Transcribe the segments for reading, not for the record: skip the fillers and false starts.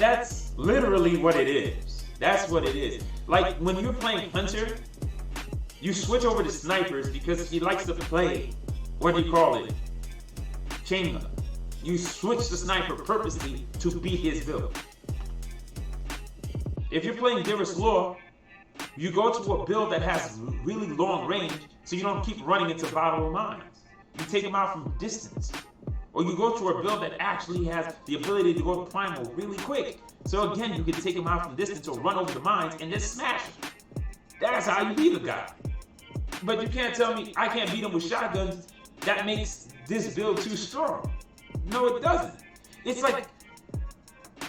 that's literally what it is. That's what it is. Like when you're playing Hunter, you switch over to snipers because he likes to play, what do you call it? Chain gun. You switch to sniper purposely to beat his build. If you're playing Darius Law, you go to a build that has really long range so you don't keep running into bottle mines. You take them out from distance. Or you go to a build that actually has the ability to go primal really quick. So again, you can take them out from distance or run over the mines and just smash them. That's how you beat a guy. But you can't tell me I can't beat him with shotguns. That makes this build too strong. No, it doesn't. It's like,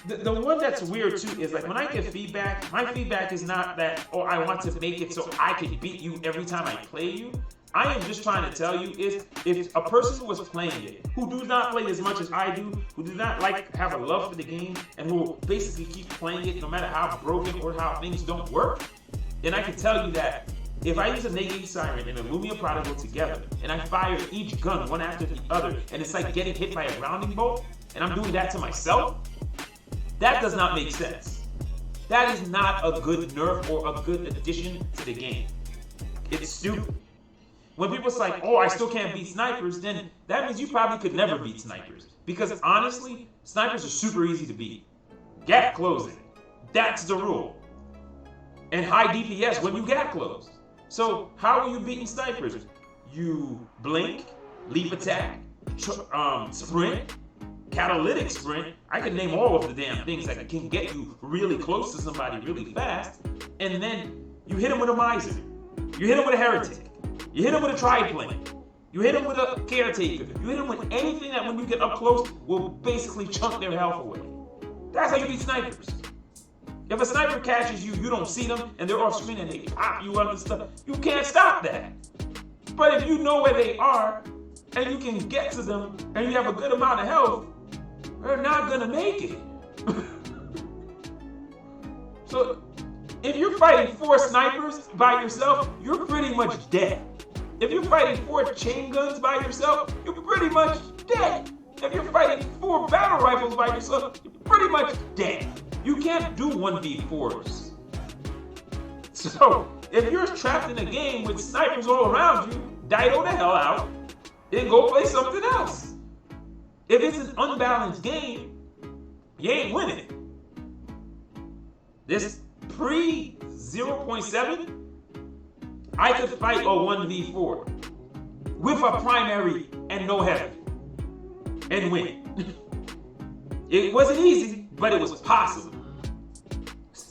the one that's weird too is like when I get feedback, my feedback is not that, oh, I want to make it so I can beat you every time I play you. I am just trying to tell you is if a person who was playing it, who do not play as much as I do, who do not have a love for the game, and who will basically keep playing it no matter how broken or how things don't work, then I can tell you that if I use a Negate Siren and a Lumia Prodigal together, and I fire each gun one after the other, and it's like getting hit by a grounding bolt, and I'm doing that to myself, that does not make sense. That is not a good nerf or a good addition to the game. It's stupid. When people say, like, oh, I still can't beat snipers, then that means you probably could never beat snipers. Because honestly, snipers are super easy to beat. Gap closing, that's the rule. And high DPS when you gap close. So how are you beating snipers? You blink, leap attack, sprint, catalytic sprint. I can name all of the damn things that can get you really close to somebody really fast. And then you hit him with a miser. You hit him with a heretic. You hit him with a triplane. You hit him with a caretaker. You hit him with anything that when you get up close will basically chunk their health away. That's how you beat snipers. If a sniper catches you, you don't see them, and they're off screen and they pop you up and stuff, you can't stop that. But if you know where they are, and you can get to them, and you have a good amount of health, they're not gonna make it. So, if you're fighting 4 snipers by yourself, you're pretty much dead. If you're fighting 4 chain guns by yourself, you're pretty much dead. If you're fighting 4 battle rifles by yourself, you're pretty much dead. You can't do 1v4s. So, if you're trapped in a game with snipers all around you, Dido the hell out, then go play something else. If it's an unbalanced game, you ain't winning. This pre 0.7, I could fight a 1v4 with a primary and no heavy and win. It wasn't easy, but it was possible.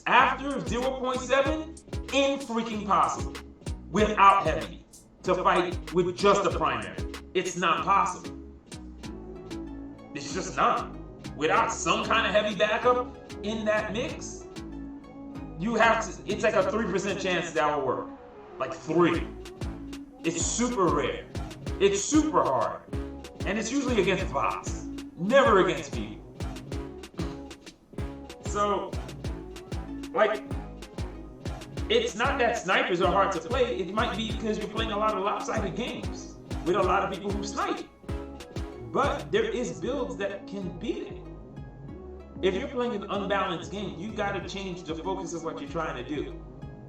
After 0.7, freaking possible without heavy to fight with just a primary. It's not possible. It's just not. Without some kind of heavy backup in that mix, you have to, it's like a 3% chance that will work. Like 3. It's super rare. It's super hard. And it's usually against bots. Never against people. So, like, it's not that snipers are hard to play. It might be because you're playing a lot of lopsided games with a lot of people who snipe. But there is builds that can beat it. If you're playing an unbalanced game, you gotta change the focus of what you're trying to do.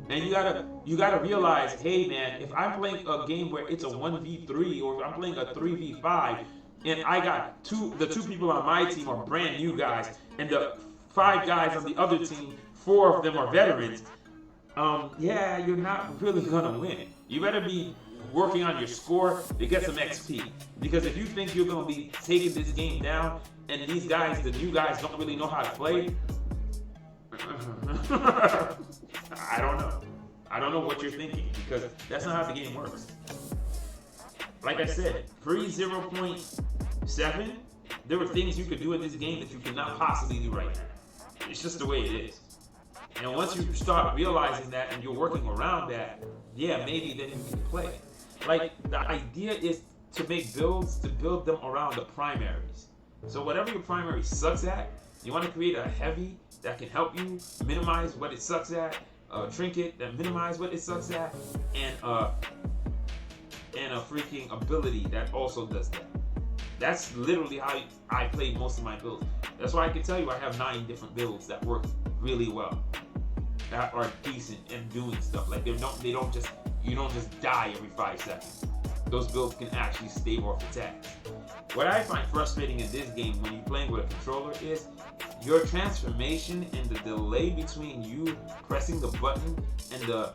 And you gotta realize, hey man, if I'm playing a game where it's a 1v3 or if I'm playing a 3v5 and I got the two people on my team are brand new guys and the 5 guys on the other team, 4 of them are veterans, yeah, you're not really gonna win. You better be working on your score to get some XP. Because if you think you're gonna be taking this game down and these guys, the new guys, don't really know how to play, I don't know. I don't know what you're thinking because that's not how the game works. Like I said, pre 0.7, there were things you could do in this game that you cannot possibly do right now. It's just the way it is. And once you start realizing that and you're working around that, yeah, maybe then you can play. Like, the idea is to make builds, to build them around the primaries. So whatever your primary sucks at, you want to create a heavy that can help you minimize what it sucks at, a trinket that minimize what it sucks at, and a freaking ability that also does that. That's literally how I play most of my builds. That's why I can tell you I have 9 different builds that work really well, that are decent and doing stuff. Like you don't just die every 5 seconds. Those builds can actually stave off attacks. What I find frustrating in this game when you're playing with a controller is your transformation and the delay between you pressing the button and the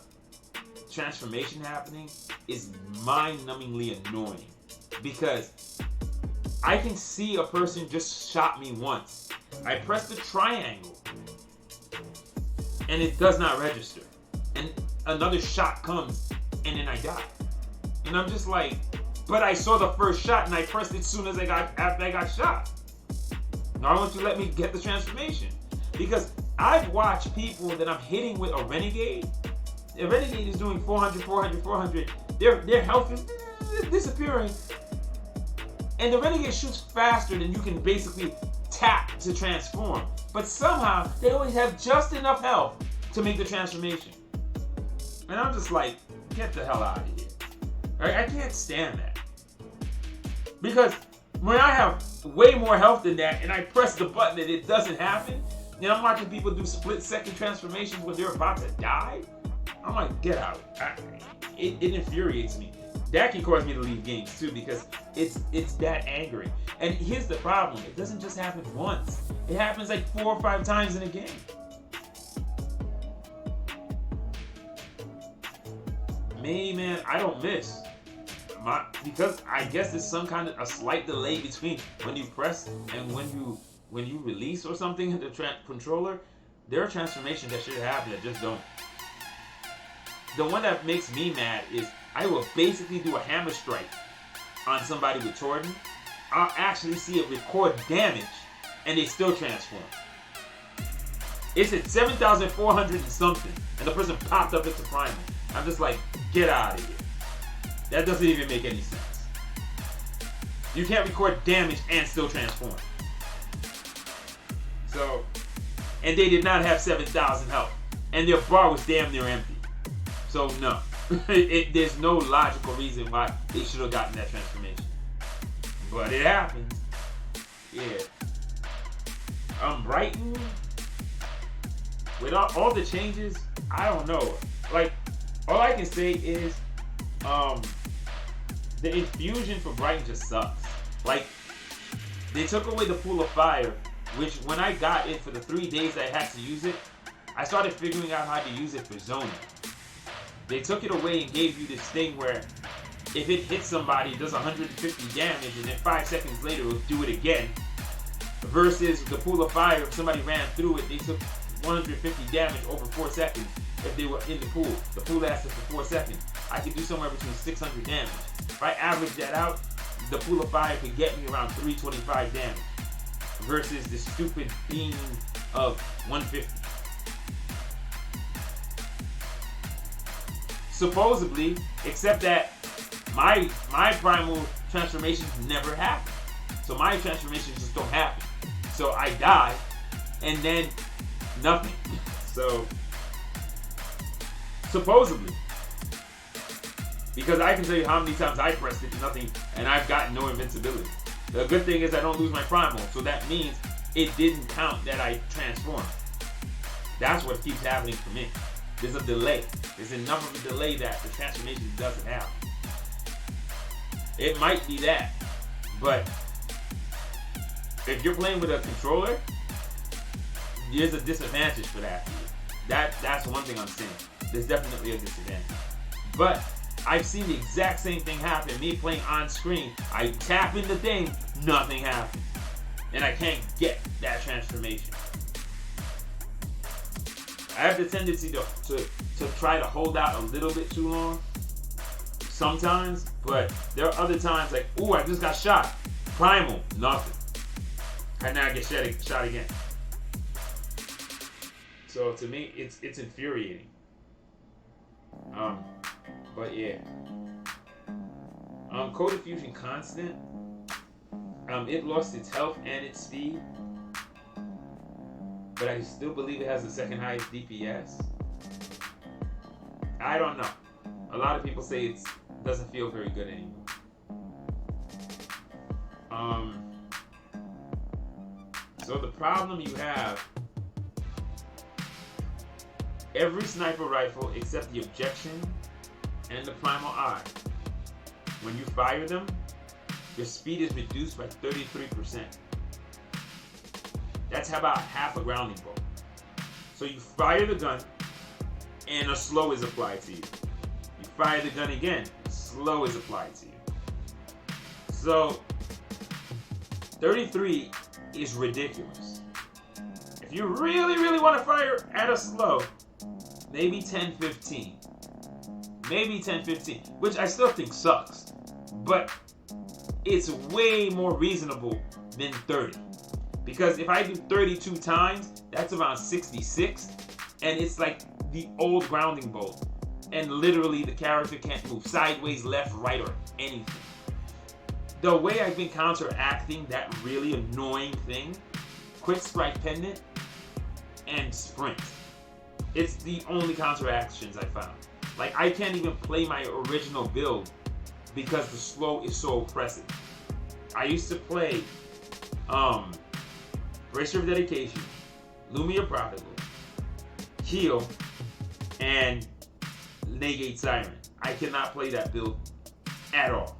transformation happening is mind-numbingly annoying, because I can see a person just shot me once. I press the triangle and it does not register, and another shot comes and then I die, and I'm just like, but I saw the first shot and I pressed it soon as after I got shot. Now I want you to let me get the transformation, because I've watched people that I'm hitting with a Renegade. A Renegade is doing 400, 400, 400. Their health is disappearing, and the Renegade shoots faster than you can basically tap to transform. But somehow they always have just enough health to make the transformation, and I'm just like, get the hell out of here. I can't stand that, because when I have way more health than that and I press the button and it doesn't happen, and I'm watching people do split-second transformations when they're about to die, I'm like, get out. It infuriates me. That can cause me to leave games too, because it's that angry. And here's the problem: it doesn't just happen once. It happens like 4 or 5 times in a game. Me, man, I don't miss. Because I guess there's some kind of a slight delay between when you press and when you release or something in the controller. There are transformations that should happen that just don't. The one that makes me mad is I will basically do a hammer strike on somebody with Torden. I'll actually see it record damage and they still transform. It's at 7,400 and something, and the person popped up into primal. I'm just like, get out of here. That doesn't even make any sense. You can't record damage and still transform. So, and they did not have 7,000 health, and their bar was damn near empty. So no, there's no logical reason why they should have gotten that transformation. But it happens. Yeah. Brighton, with all the changes, I don't know. Like, all I can say is, the infusion for Brighton just sucks. Like, they took away the Pool of Fire, which when I got it for the 3 days I had to use it, I started figuring out how to use it for zoning. They took it away and gave you this thing where if it hits somebody, it does 150 damage, and then 5 seconds later it'll do it again. Versus the Pool of Fire, if somebody ran through it, they took 150 damage over 4 seconds if they were in the pool. The pool lasted for 4 seconds. I could do somewhere between 600 damage. If I average that out, the Pool of Fire could get me around 325 damage. Versus the stupid beam of 150. Supposedly, except that my primal transformations never happen. So my transformations just don't happen. So I die, and then nothing. So, supposedly. Because I can tell you how many times I pressed it, nothing, and I've gotten no invincibility. The good thing is I don't lose my primal, so that means it didn't count that I transformed. That's what keeps happening for me. There's a delay. There's enough of a delay that the transformation doesn't happen. It might be that, but if you're playing with a controller, there's a disadvantage for that. That's one thing I'm saying. There's definitely a disadvantage. But I've seen the exact same thing happen. Me playing on screen, I tap in the thing, nothing happens. And I can't get that transformation. I have the tendency to try to hold out a little bit too long sometimes, but there are other times like, ooh, I just got shot. Primal, nothing. And now I get shot again. So to me, it's infuriating. But yeah. Code of Fusion Constant. It lost its health and its speed, but I still believe it has the second highest DPS. I don't know. A lot of people say it doesn't feel very good anymore. So the problem you have, every sniper rifle except the Objection and the Primal Eye, when you fire them, your speed is reduced by 33%. That's about half a grounding bolt. So you fire the gun, and a slow is applied to you. You fire the gun again, slow is applied to you. So 33 is ridiculous. If you really want to fire at a slow, maybe 10-15. Maybe 10-15, which I still think sucks. But it's way more reasonable than 30. Because if I do 32 times, that's around 66. And it's like the old grounding bolt. And literally the character can't move sideways, left, right, or anything. The way I've been counteracting that really annoying thing, quick strike pendant and sprint. It's the only counteractions I found. Like, I can't even play my original build because the slow is so oppressive. I used to play Bracer of Dedication, Lumia Prodigal, Heal, and Negate Siren. I cannot play that build at all.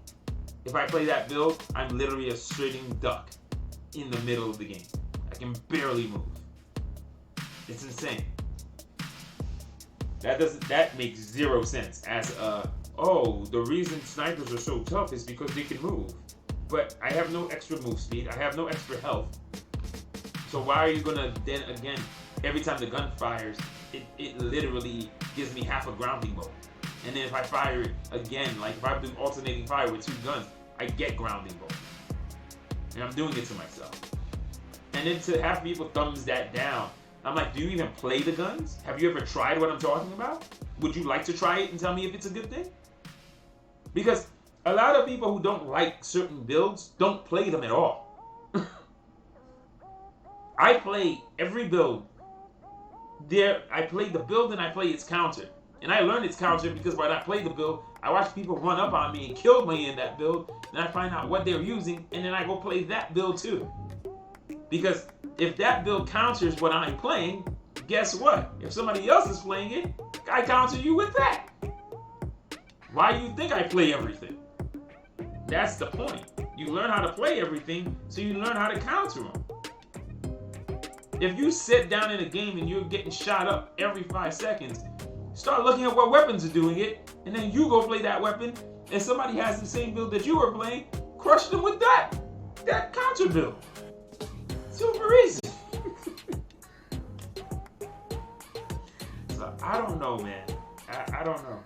If I play that build, I'm literally a sitting duck in the middle of the game. I can barely move. It's insane. That makes zero sense as the reason snipers are so tough is because they can move. But I have no extra move speed. I have no extra health. So why are you gonna then again, every time the gun fires, it literally gives me half a grounding bolt. And then if I fire it again, like if I do alternating fire with two guns, I get grounding bolt. And I'm doing it to myself. And then to have people thumbs that down, I'm like, do you even play the guns? Have you ever tried what I'm talking about? Would you like to try it and tell me if it's a good thing? Because a lot of people who don't like certain builds don't play them at all. I play every build. I play the build and I play its counter. And I learned its counter because when I played the build, I watched people run up on me and kill me in that build. And I find out what they're using, and then I go play that build too. Because if that build counters what I'm playing, guess what? If somebody else is playing it, I counter you with that. Why do you think I play everything? That's the point. You learn how to play everything, so you learn how to counter them. If you sit down in a game and you're getting shot up every 5 seconds, start looking at what weapons are doing it, and then you go play that weapon, and somebody has the same build that you were playing, crush them with that counter build. Super easy. So I don't know, man. I don't know.